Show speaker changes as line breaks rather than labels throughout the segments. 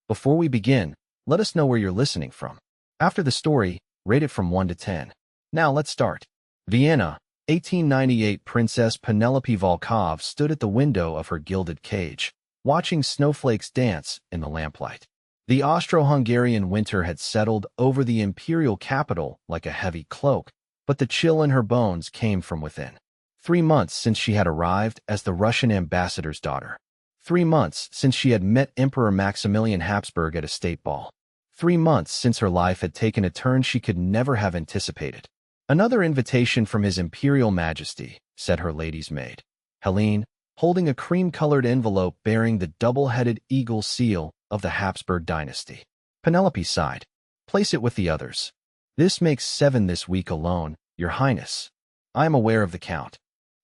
Before we begin, let us know where you're listening from. After the story, rate it from 1 to 10. Now let's start. Vienna, 1898. Princess Penelope Volkov stood at the window of her gilded cage, watching snowflakes dance in the lamplight. The Austro-Hungarian winter had settled over the imperial capital like a heavy cloak, but the chill in her bones came from within. 3 months since she had arrived as the Russian ambassador's daughter. 3 months since she had met Emperor Maximilian Habsburg at a state ball. 3 months since her life had taken a turn she could never have anticipated. "Another invitation from His Imperial Majesty," said her lady's maid, Helene, holding a cream-colored envelope bearing the double-headed eagle seal of the Habsburg dynasty. Penelope sighed. "Place it with the others. This makes 7 this week alone, Your Highness. I am aware of the count."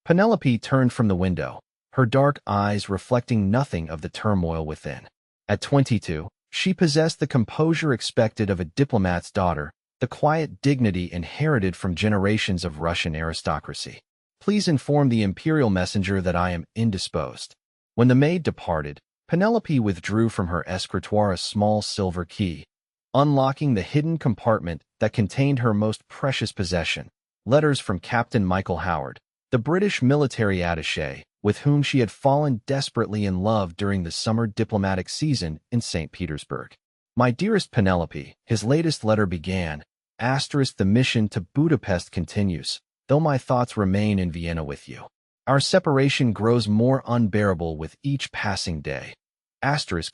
Penelope turned from the window, her dark eyes reflecting nothing of the turmoil within. At 22, she possessed the composure expected of a diplomat's daughter, the quiet dignity inherited from generations of Russian aristocracy. "Please inform the imperial messenger that I am indisposed." When the maid departed, Penelope withdrew from her escritoire a small silver key, unlocking the hidden compartment that contained her most precious possession, letters from Captain Michael Howard, the British military attaché, with whom she had fallen desperately in love during the summer diplomatic season in St. Petersburg. "My dearest Penelope," his latest letter began, "the mission to Budapest continues, though my thoughts remain in Vienna with you. Our separation grows more unbearable with each passing day."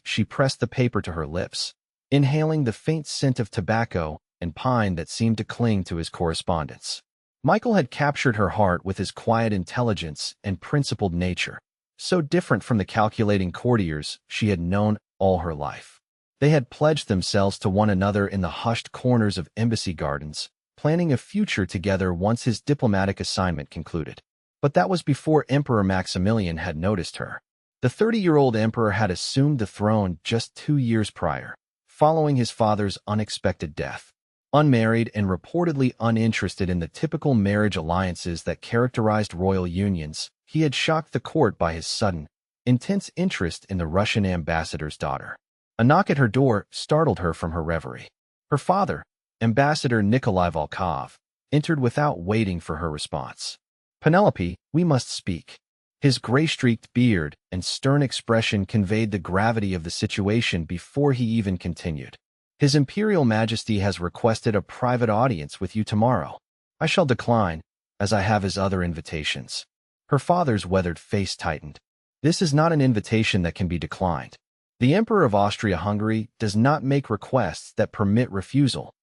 She pressed the paper to her lips, inhaling the faint scent of tobacco and pine that seemed to cling to his correspondence. Michael had captured her heart with his quiet intelligence and principled nature, so different from the calculating courtiers she had known all her life. They had pledged themselves to one another in the hushed corners of embassy gardens, planning a future together once his diplomatic assignment concluded. But that was before Emperor Maximilian had noticed her. The 30-year-old emperor had assumed the throne just 2 years prior, following his father's unexpected death. Unmarried and reportedly uninterested in the typical marriage alliances that characterized royal unions, he had shocked the court by his sudden, intense interest in the Russian ambassador's daughter. A knock at her door startled her from her reverie. Her father, Ambassador Nikolai Volkov, entered without waiting for her response. "Penelope, we must speak." His gray-streaked beard and stern expression conveyed the gravity of the situation before he even continued. "His Imperial Majesty has requested a private audience with you tomorrow. I shall decline, as I have his other invitations." Her father's weathered face tightened. "This is not an invitation that can be declined. The Emperor of Austria-Hungary does not make requests that permit refusal."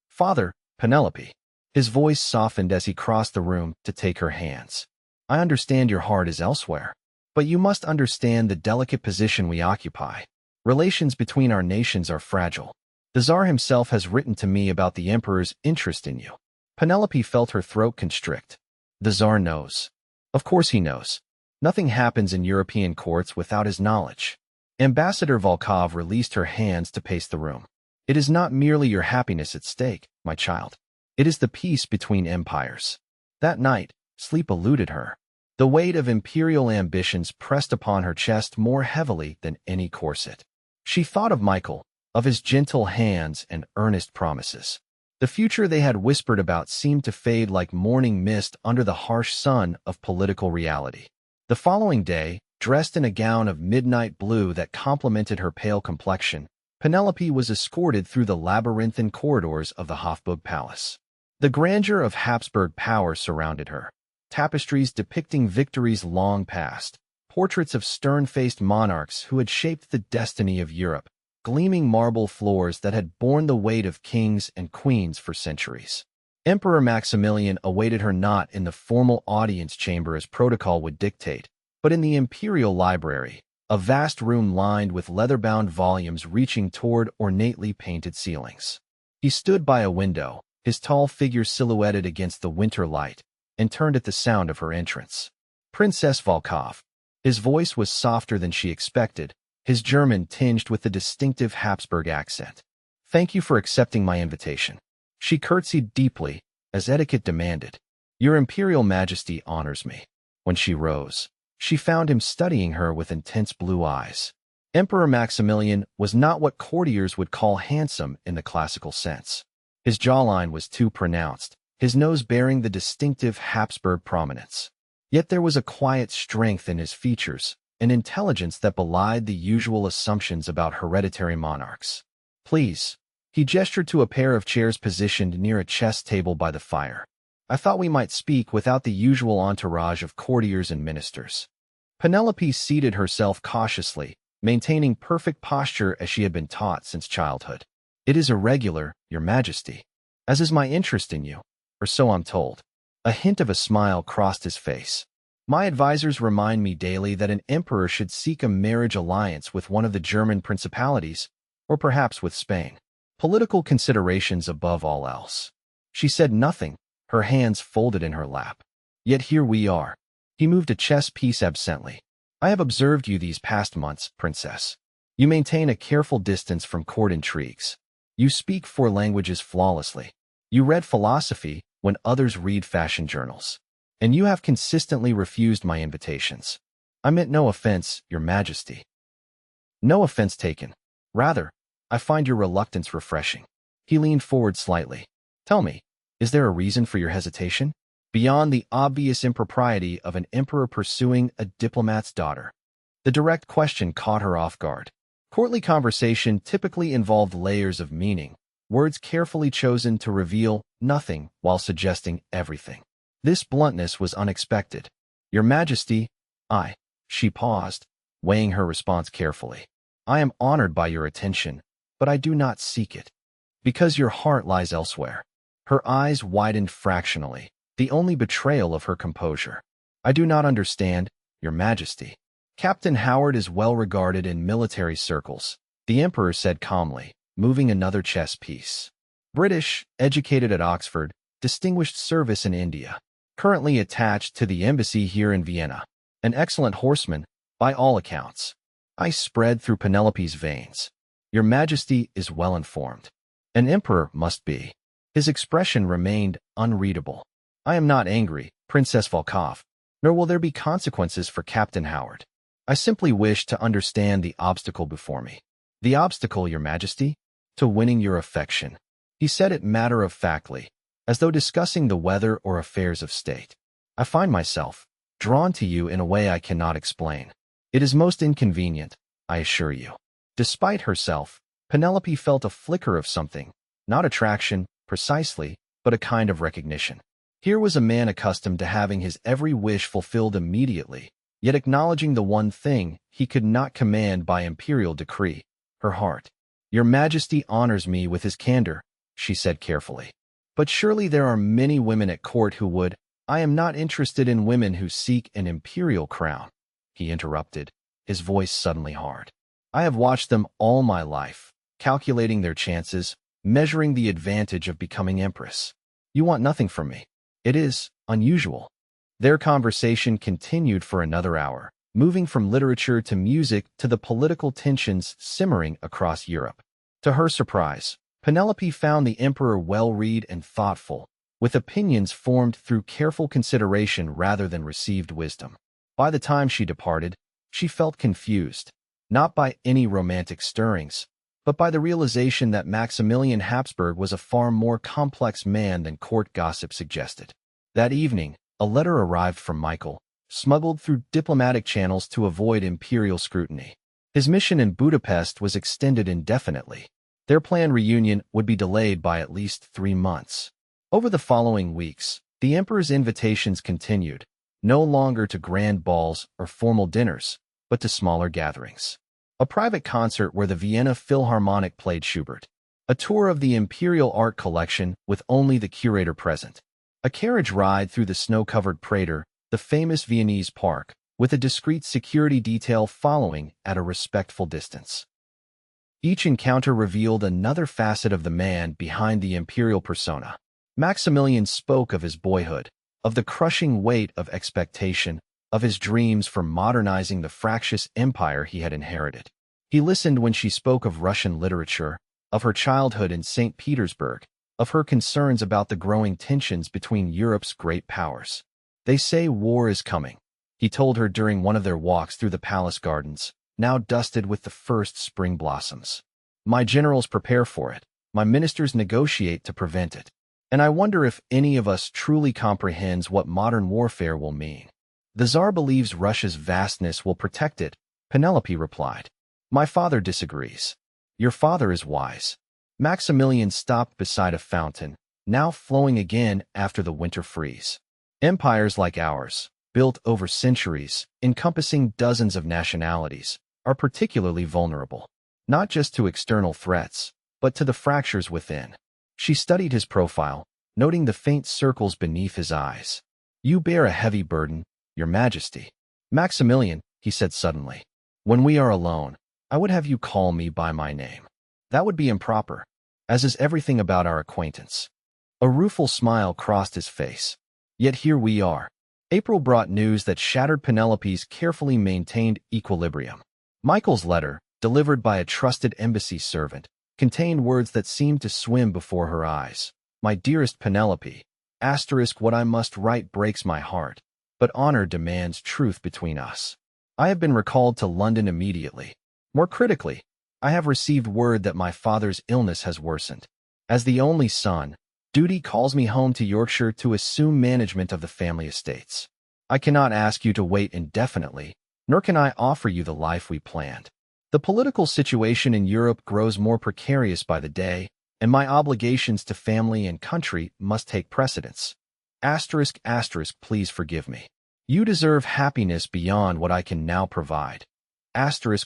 "Father, Penelope." His voice softened as he crossed the room to take her hands. "I understand your heart is elsewhere, but you must understand the delicate position we occupy. Relations between our nations are fragile. The Tsar himself has written to me about the Emperor's interest in you." Penelope felt her throat constrict. The Tsar knows. Of course he knows. Nothing happens in European courts without his knowledge. Ambassador Volkov released her hands to pace the room. "It is not merely your happiness at stake, my child. It is the peace between empires." That night, sleep eluded her. The weight of imperial ambitions pressed upon her chest more heavily than any corset. She thought of Michael, of his gentle hands and earnest promises. The future they had whispered about seemed to fade like morning mist under the harsh sun of political reality. The following day, dressed in a gown of midnight blue that complemented her pale complexion, Penelope was escorted through the labyrinthine corridors of the Hofburg Palace. The grandeur of Habsburg power surrounded her. Tapestries depicting victories long past, portraits of stern-faced monarchs who had shaped the destiny of Europe, gleaming marble floors that had borne the weight of kings and queens for centuries. Emperor Maximilian awaited her not in the formal audience chamber as protocol would dictate, but in the imperial library, a vast room lined with leather-bound volumes reaching toward ornately painted ceilings. He stood by a window, his tall figure silhouetted against the winter light, and turned at the sound of her entrance. "Princess Volkov." His voice was softer than she expected, his German tinged with the distinctive Habsburg accent. "Thank you for accepting my invitation." She curtsied deeply, as etiquette demanded. "Your Imperial Majesty honors me." When she rose, she found him studying her with intense blue eyes. Emperor Maximilian was not what courtiers would call handsome in the classical sense. His jawline was too pronounced, his nose bearing the distinctive Habsburg prominence. Yet there was a quiet strength in his features, an intelligence that belied the usual assumptions about hereditary monarchs. "Please." He gestured to a pair of chairs positioned near a chess table by the fire. "I thought we might speak without the usual entourage of courtiers and ministers." Penelope seated herself cautiously, maintaining perfect posture as she had been taught since childhood. "It is irregular, Your Majesty, as is my interest in you, or so I'm told." A hint of a smile crossed his face. "My advisors remind me daily that an emperor should seek a marriage alliance with one of the German principalities, or perhaps with Spain. Political considerations above all else." She said nothing, her hands folded in her lap. "Yet here we are." He moved a chess piece absently. "I have observed you these past months, Princess. You maintain a careful distance from court intrigues. You speak 4 languages flawlessly. You read philosophy when others read fashion journals. And you have consistently refused my invitations. I meant no offense, Your Majesty." "No offense taken. Rather, I find your reluctance refreshing." He leaned forward slightly. "Tell me, is there a reason for your hesitation? Beyond the obvious impropriety of an emperor pursuing a diplomat's daughter." The direct question caught her off guard. Courtly conversation typically involved layers of meaning, words carefully chosen to reveal nothing while suggesting everything. This bluntness was unexpected. "Your Majesty, She paused, weighing her response carefully. "I am honored by your attention, but I do not seek it. Because your heart lies elsewhere." Her eyes widened fractionally, the only betrayal of her composure. "I do not understand, Your Majesty." "Captain Howard is well regarded in military circles," the Emperor said calmly, moving another chess piece. "British, educated at Oxford, distinguished service in India. Currently attached to the embassy here in Vienna. An excellent horseman, by all accounts." Ice spread through Penelope's veins. "Your Majesty is well informed. An emperor must be." His expression remained unreadable. "I am not angry, Princess Volkov, nor will there be consequences for Captain Howard. I simply wish to understand the obstacle before me." "The obstacle, Your Majesty?" "To winning your affection." He said it matter-of-factly, as though discussing the weather or affairs of state. "I find myself drawn to you in a way I cannot explain. It is most inconvenient, I assure you." Despite herself, Penelope felt a flicker of something, not attraction, precisely, but a kind of recognition. Here was a man accustomed to having his every wish fulfilled immediately, yet acknowledging the one thing he could not command by imperial decree, her heart. "Your Majesty honors me with his candor," she said carefully. "But surely there are many women at court who would—" "I am not interested in women who seek an imperial crown," he interrupted, his voice suddenly hard. "I have watched them all my life, calculating their chances, measuring the advantage of becoming empress. You want nothing from me. It is unusual." Their conversation continued for another hour, moving from literature to music to the political tensions simmering across Europe. To her surprise, Penelope found the emperor well-read and thoughtful, with opinions formed through careful consideration rather than received wisdom. By the time she departed, she felt confused, not by any romantic stirrings, but by the realization that Maximilian Habsburg was a far more complex man than court gossip suggested. That evening, a letter arrived from Michael, smuggled through diplomatic channels to avoid imperial scrutiny. His mission in Budapest was extended indefinitely. Their planned reunion would be delayed by at least 3 months. Over the following weeks, the emperor's invitations continued, no longer to grand balls or formal dinners, but to smaller gatherings. A private concert where the Vienna Philharmonic played Schubert. A tour of the imperial art collection with only the curator present. A carriage ride through the snow-covered Prater, the famous Viennese park, with a discreet security detail following at a respectful distance. Each encounter revealed another facet of the man behind the imperial persona. Maximilian spoke of his boyhood, of the crushing weight of expectation, of his dreams for modernizing the fractious empire he had inherited. He listened when she spoke of Russian literature, of her childhood in St. Petersburg, of her concerns about the growing tensions between Europe's great powers. "They say war is coming," he told her during one of their walks through the palace gardens, now dusted with the first spring blossoms. My generals prepare for it. My ministers negotiate to prevent it. And I wonder if any of us truly comprehends what modern warfare will mean. The Tsar believes Russia's vastness will protect it, Penelope replied. My father disagrees. Your father is wise. Maximilian stopped beside a fountain, now flowing again after the winter freeze. Empires like ours, built over centuries, encompassing dozens of nationalities, are particularly vulnerable, not just to external threats, but to the fractures within. She studied his profile, noting the faint circles beneath his eyes. You bear a heavy burden, Your Majesty. Maximilian, he said suddenly, when we are alone, I would have you call me by my name. That would be improper, as is everything about our acquaintance. A rueful smile crossed his face. Yet here we are. April brought news that shattered Penelope's carefully maintained equilibrium. Michael's letter, delivered by a trusted embassy servant, contained words that seemed to swim before her eyes. My dearest Penelope, what I must write breaks my heart, but honor demands truth between us. I have been recalled to London immediately. More critically, I have received word that my father's illness has worsened. As the only son, duty calls me home to Yorkshire to assume management of the family estates. I cannot ask you to wait indefinitely, nor can I offer you the life we planned. The political situation in Europe grows more precarious by the day, and my obligations to family and country must take precedence. Please forgive me. You deserve happiness beyond what I can now provide.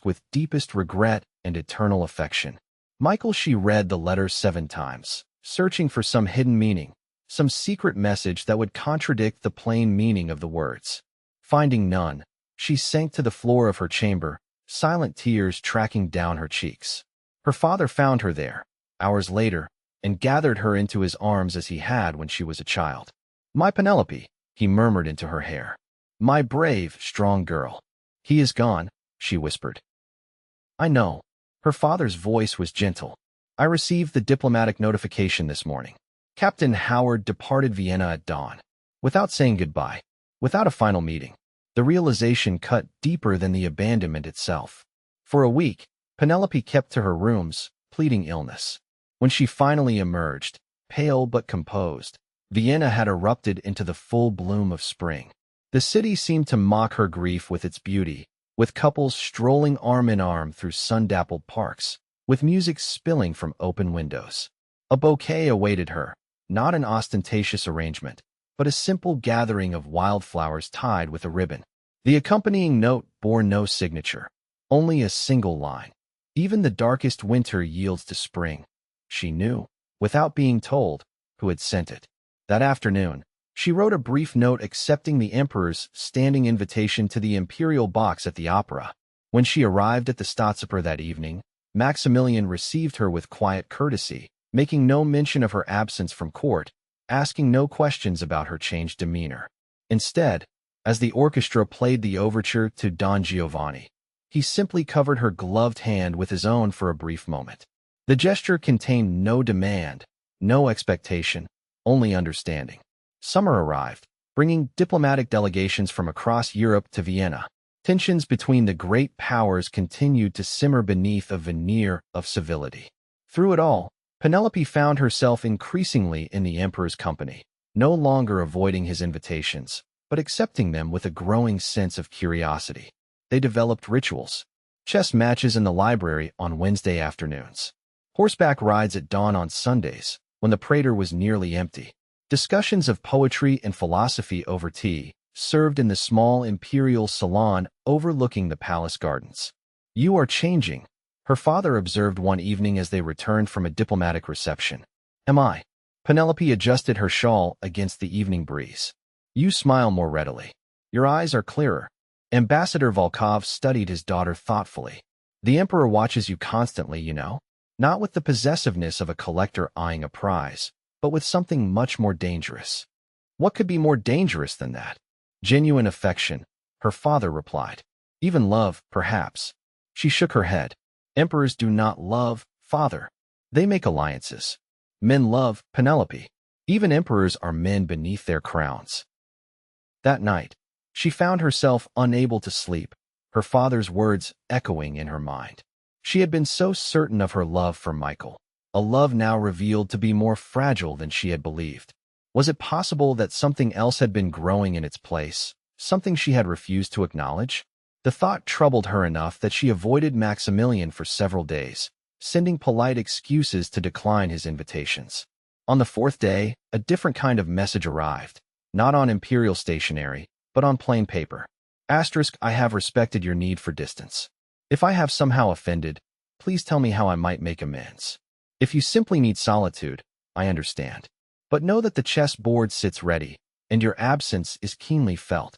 With deepest regret and eternal affection. Michael. She read the letter 7 times, searching for some hidden meaning, some secret message that would contradict the plain meaning of the words. Finding none, she sank to the floor of her chamber, silent tears tracking down her cheeks. Her father found her there, hours later, and gathered her into his arms as he had when she was a child. My Penelope, he murmured into her hair. My brave, strong girl. He is gone, she whispered. I know. Her father's voice was gentle. I received the diplomatic notification this morning. Captain Howard departed Vienna at dawn. Without saying goodbye, without a final meeting. The realization cut deeper than the abandonment itself. For a week, Penelope kept to her rooms, pleading illness. When she finally emerged, pale but composed, Vienna had erupted into the full bloom of spring. The city seemed to mock her grief with its beauty, with couples strolling arm in arm through sun-dappled parks, with music spilling from open windows. A bouquet awaited her, not an ostentatious arrangement, but a simple gathering of wildflowers tied with a ribbon. The accompanying note bore no signature, only a single line. Even the darkest winter yields to spring. She knew, without being told, who had sent it. That afternoon, she wrote a brief note accepting the emperor's standing invitation to the imperial box at the opera. When she arrived at the Staatsoper that evening, Maximilian received her with quiet courtesy, making no mention of her absence from court, asking no questions about her changed demeanor. Instead, as the orchestra played the overture to Don Giovanni, he simply covered her gloved hand with his own for a brief moment. The gesture contained no demand, no expectation, only understanding. Summer arrived, bringing diplomatic delegations from across Europe to Vienna. Tensions between the great powers continued to simmer beneath a veneer of civility. Through it all, Penelope found herself increasingly in the emperor's company, no longer avoiding his invitations, but accepting them with a growing sense of curiosity. They developed rituals, chess matches in the library on Wednesday afternoons, horseback rides at dawn on Sundays, when the Prater was nearly empty, discussions of poetry and philosophy over tea, served in the small imperial salon overlooking the palace gardens. You are changing, her father observed one evening as they returned from a diplomatic reception. Am I? Penelope adjusted her shawl against the evening breeze. You smile more readily. Your eyes are clearer. Ambassador Volkov studied his daughter thoughtfully. The emperor watches you constantly, you know, not with the possessiveness of a collector eyeing a prize, but with something much more dangerous. What could be more dangerous than that? Genuine affection, her father replied. Even love, perhaps. She shook her head. Emperors do not love, father. They make alliances. Men love, Penelope. Even emperors are men beneath their crowns. That night, she found herself unable to sleep, her father's words echoing in her mind. She had been so certain of her love for Michael, a love now revealed to be more fragile than she had believed. Was it possible that something else had been growing in its place, something she had refused to acknowledge? The thought troubled her enough that she avoided Maximilian for several days, sending polite excuses to decline his invitations. On the fourth day, a different kind of message arrived, not on imperial stationery, but on plain paper. I have respected your need for distance. If I have somehow offended, please tell me how I might make amends. If you simply need solitude, I understand. But know that the chessboard sits ready, and your absence is keenly felt.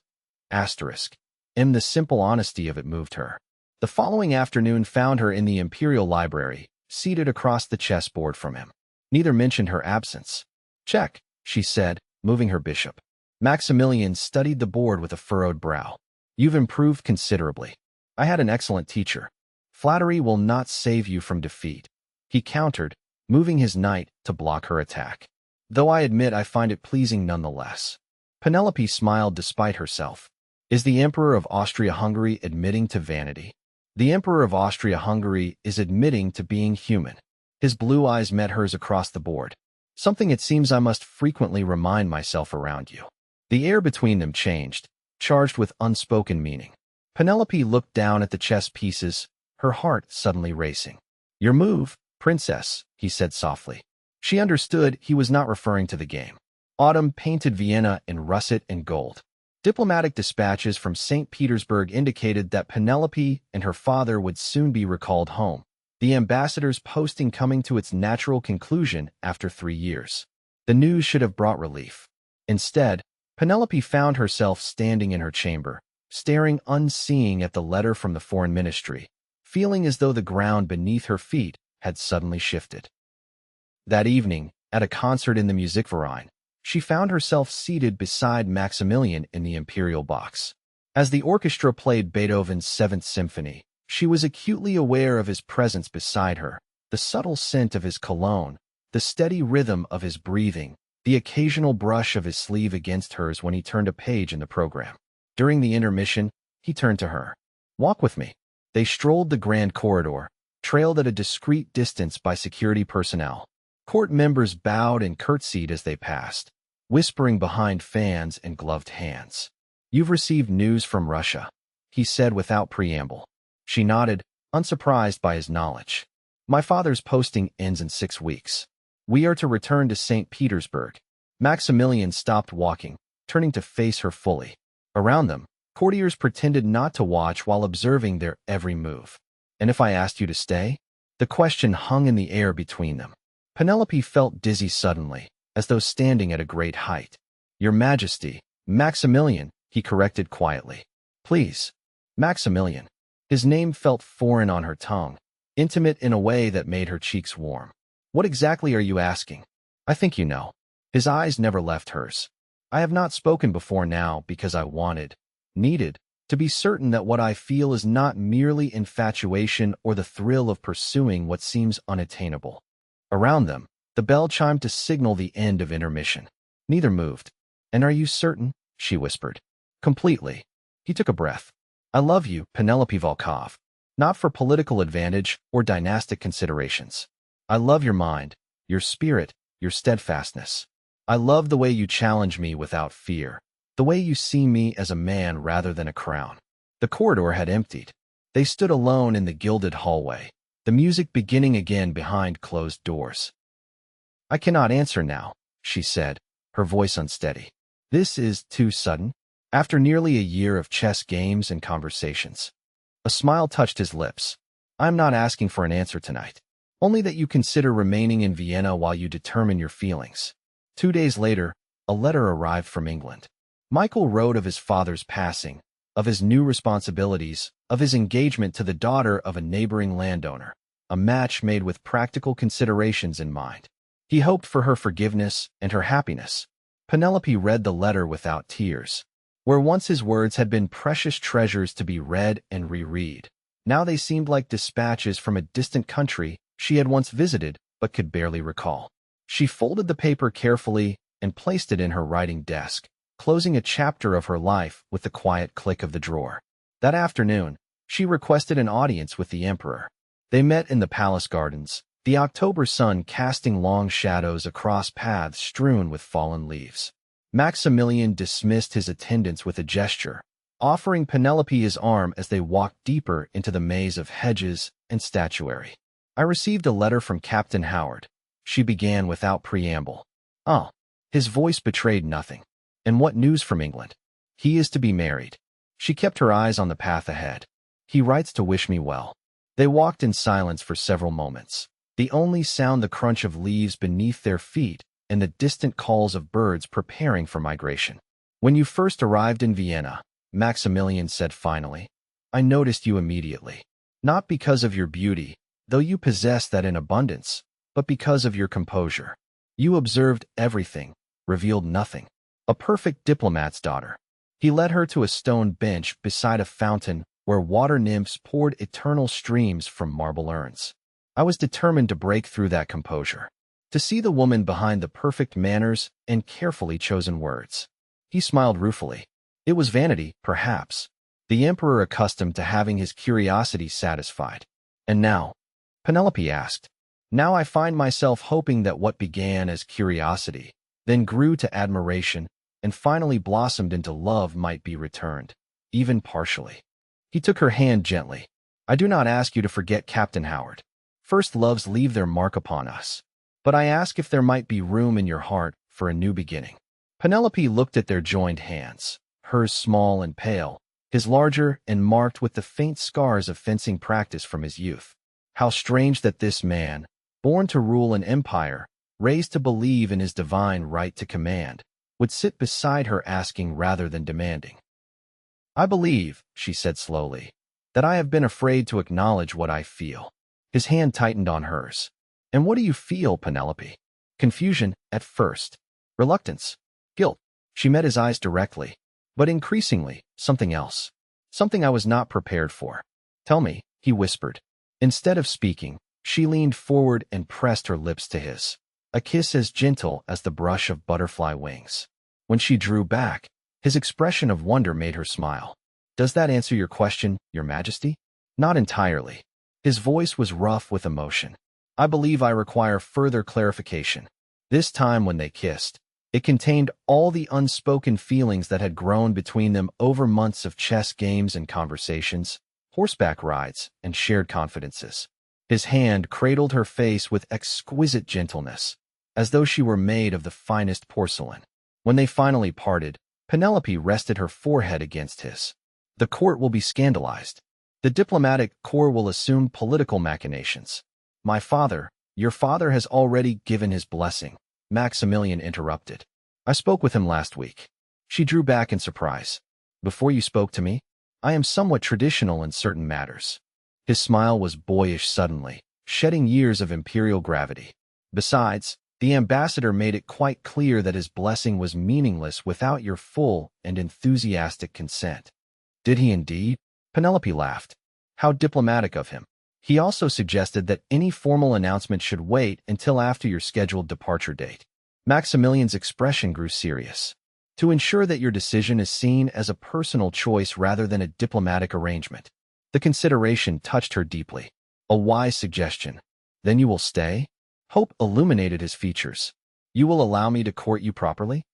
The simple honesty of it moved her. The following afternoon found her in the imperial library, seated across the chessboard from him. Neither mentioned her absence. Check, she said, moving her bishop. Maximilian studied the board with a furrowed brow. You've improved considerably. I had an excellent teacher. Flattery will not save you from defeat. He countered, moving his knight to block her attack. Though I admit I find it pleasing nonetheless. Penelope smiled despite herself. Is the Emperor of Austria-Hungary admitting to vanity? The Emperor of Austria-Hungary is admitting to being human. His blue eyes met hers across the board. Something it seems I must frequently remind myself around you. The air between them changed, charged with unspoken meaning. Penelope looked down at the chess pieces, her heart suddenly racing. Your move, princess, he said softly. She understood he was not referring to the game. Autumn painted Vienna in russet and gold. Diplomatic dispatches from St. Petersburg indicated that Penelope and her father would soon be recalled home, the ambassador's posting coming to its natural conclusion after 3 years. The news should have brought relief. Instead, Penelope found herself standing in her chamber, staring unseeing at the letter from the foreign ministry, feeling as though the ground beneath her feet had suddenly shifted. That evening, at a concert in the Musikverein, she found herself seated beside Maximilian in the imperial box. As the orchestra played Beethoven's Seventh Symphony, she was acutely aware of his presence beside her, the subtle scent of his cologne, the steady rhythm of his breathing, the occasional brush of his sleeve against hers when he turned a page in the program. During the intermission, he turned to her. Walk with me. They strolled the grand corridor, trailed at a discreet distance by security personnel. Court members bowed and curtsied as they passed, whispering behind fans and gloved hands. You've received news from Russia, he said without preamble. She nodded, unsurprised by his knowledge. My father's posting ends in 6 weeks. We are to return to St. Petersburg. Maximilian stopped walking, turning to face her fully. Around them, courtiers pretended not to watch while observing their every move. And if I asked you to stay? The question hung in the air between them. Penelope felt dizzy suddenly, as though standing at a great height. Your Majesty, Maximilian, he corrected quietly. Please, Maximilian. His name felt foreign on her tongue, intimate in a way that made her cheeks warm. What exactly are you asking? I think you know. His eyes never left hers. I have not spoken before now because I needed, to be certain that what I feel is not merely infatuation or the thrill of pursuing what seems unattainable. Around them, the bell chimed to signal the end of intermission. Neither moved. And are you certain? She whispered. Completely. He took a breath. I love you, Penelope Volkov. Not for political advantage or dynastic considerations. I love your mind, your spirit, your steadfastness. I love the way you challenge me without fear, the way you see me as a man rather than a crown. The corridor had emptied. They stood alone in the gilded hallway, the music beginning again behind closed doors. I cannot answer now, she said, her voice unsteady. This is too sudden. After nearly a year of chess games and conversations. A smile touched his lips. I am not asking for an answer tonight. Only that you consider remaining in Vienna while you determine your feelings. 2 days later, a letter arrived from England. Michael wrote of his father's passing, of his new responsibilities, of his engagement to the daughter of a neighboring landowner, a match made with practical considerations in mind. He hoped for her forgiveness and her happiness. Penelope read the letter without tears. Where once his words had been precious treasures to be read and reread, now they seemed like dispatches from a distant country she had once visited but could barely recall. She folded the paper carefully and placed it in her writing desk, closing a chapter of her life with the quiet click of the drawer. That afternoon, She requested an audience with the emperor. They met in the palace gardens, the October sun casting long shadows across paths strewn with fallen leaves. Maximilian dismissed his attendants with a gesture, offering Penelope his arm as they walked deeper into the maze of hedges and statuary. I received a letter from Captain Howard, she began without preamble. Oh, his voice betrayed nothing. And what news from England? He is to be married. She kept her eyes on the path ahead. He writes to wish me well. They walked in silence for several moments, the only sound the crunch of leaves beneath their feet and the distant calls of birds preparing for migration. When you first arrived in Vienna, Maximilian said finally, I noticed you immediately. Not because of your beauty, though you possess that in abundance, but because of your composure. You observed everything, revealed nothing. A perfect diplomat's daughter. He led her to a stone bench beside a fountain where water nymphs poured eternal streams from marble urns. I was determined to break through that composure, to see the woman behind the perfect manners and carefully chosen words. He smiled ruefully. It was vanity, perhaps, the emperor accustomed to having his curiosity satisfied. And now? Penelope asked. Now I find myself hoping that what began as curiosity, then grew to admiration, and finally blossomed into love might be returned, even partially. He took her hand gently. I do not ask you to forget Captain Howard. First loves leave their mark upon us. But I ask if there might be room in your heart for a new beginning. Penelope looked at their joined hands, hers small and pale, his larger and marked with the faint scars of fencing practice from his youth. How strange that this man, born to rule an empire, raised to believe in his divine right to command, would sit beside her asking rather than demanding. I believe, she said slowly, that I have been afraid to acknowledge what I feel. His hand tightened on hers. And what do you feel, Penelope? Confusion, at first. Reluctance. Guilt. She met his eyes directly. But increasingly, something else. Something I was not prepared for. Tell me, he whispered. Instead of speaking, she leaned forward and pressed her lips to his. A kiss as gentle as the brush of butterfly wings. When she drew back, his expression of wonder made her smile. Does that answer your question, Your Majesty? Not entirely. His voice was rough with emotion. I believe I require further clarification. This time when they kissed, it contained all the unspoken feelings that had grown between them over months of chess games and conversations, horseback rides, and shared confidences. His hand cradled her face with exquisite gentleness, as though she were made of the finest porcelain. When they finally parted, Penelope rested her forehead against his. The court will be scandalized. The diplomatic corps will assume political machinations. My father, your father has already given his blessing, Maximilian interrupted. I spoke with him last week. She drew back in surprise. Before you spoke to me? I am somewhat traditional in certain matters. His smile was boyish suddenly, shedding years of imperial gravity. Besides, the ambassador made it quite clear that his blessing was meaningless without your full and enthusiastic consent. Did he indeed? Penelope laughed. How diplomatic of him. He also suggested that any formal announcement should wait until after your scheduled departure date. Maximilian's expression grew serious. To ensure that your decision is seen as a personal choice rather than a diplomatic arrangement. The consideration touched her deeply. A wise suggestion. Then you will stay? Hope illuminated his features. You will allow me to court you properly?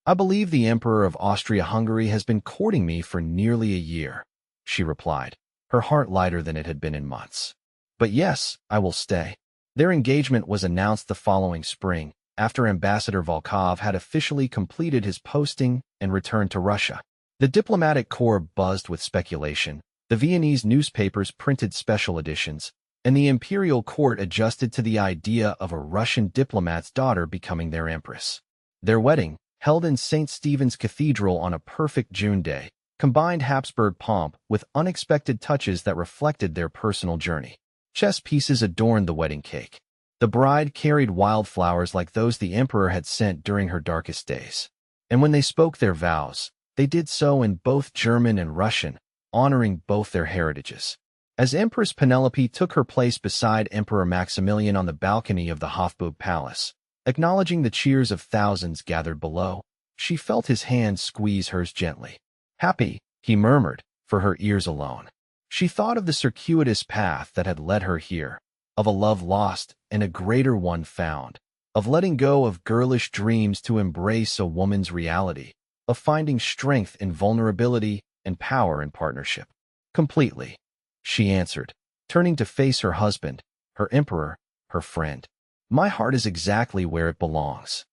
I believe the Emperor of Austria-Hungary has been courting me for nearly a year, she replied, her heart lighter than it had been in months. But yes, I will stay. Their engagement was announced the following spring, after Ambassador Volkov had officially completed his posting and returned to Russia. The diplomatic corps buzzed with speculation. The Viennese newspapers printed special editions, and the imperial court adjusted to the idea of a Russian diplomat's daughter becoming their empress. Their wedding, held in St. Stephen's Cathedral on a perfect June day, combined Habsburg pomp with unexpected touches that reflected their personal journey. Chess pieces adorned the wedding cake. The bride carried wildflowers like those the emperor had sent during her darkest days. And when they spoke their vows, they did so in both German and Russian, honoring both their heritages. As Empress Penelope took her place beside Emperor Maximilian on the balcony of the Hofburg Palace, acknowledging the cheers of thousands gathered below, she felt his hand squeeze hers gently. Happy, he murmured, for her ears alone. She thought of the circuitous path that had led her here, of a love lost and a greater one found, of letting go of girlish dreams to embrace a woman's reality, of finding strength in vulnerability and power in partnership. Completely, she answered, turning to face her husband, her emperor, her friend. My heart is exactly where it belongs.